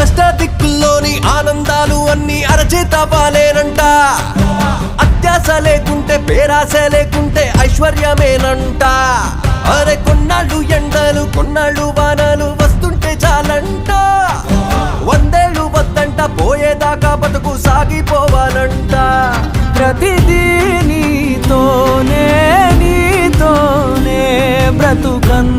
అష్టదిక్కుల్లోని ఆనందాలు అన్ని అరచేత పాలేనంట. అత్యాస లేకుంటే పేరాస లేకుంటే ఐశ్వర్యమేనంట. అరే కొన్నాళ్ళు ఎండలు కొన్నాళ్ళు వానలు వస్తుంటే చాలంట. 100 ఏళ్ళు వద్దంట, పోయేదాకా బతుకు సాగిపోవాలంట. ప్రతిదీ నీతోనే బ్రతుకన్